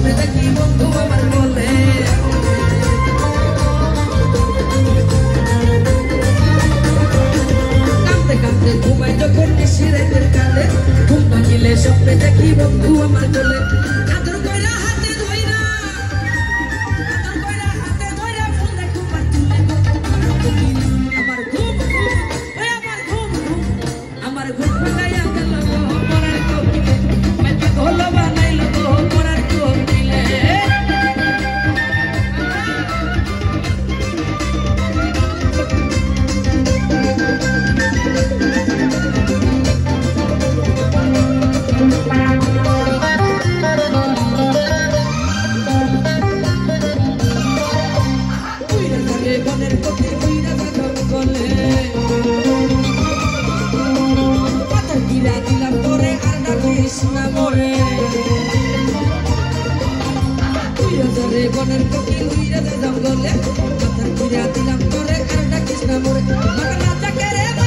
স্বপ্নে দেখি বন্ধু আমার বলে কাঁদতে কাঁদতে ঘুমাই যখন নিশিরাতের কালে ঘুম ভাঙিলে স্বপ্নে দেখি বন্ধু আমার বলে আদর কইরা হাতে ধইরা ফোন দেখো পাতুলে আমার ঘুম আমার ঘুম ভাঙাইয়া গেল মরার কোকিলে মাঝে হলো বানাইলো মরার কোকিলে বনের কোকিল কইরা জঙ্গলে পাথর গিরা দিলাম তোরে আর ডাকিস না মোরে বনের কোকিল কইরা জঙ্গলে পাথর গিরা দিলাম তোরে আর ডাকিস না মোরে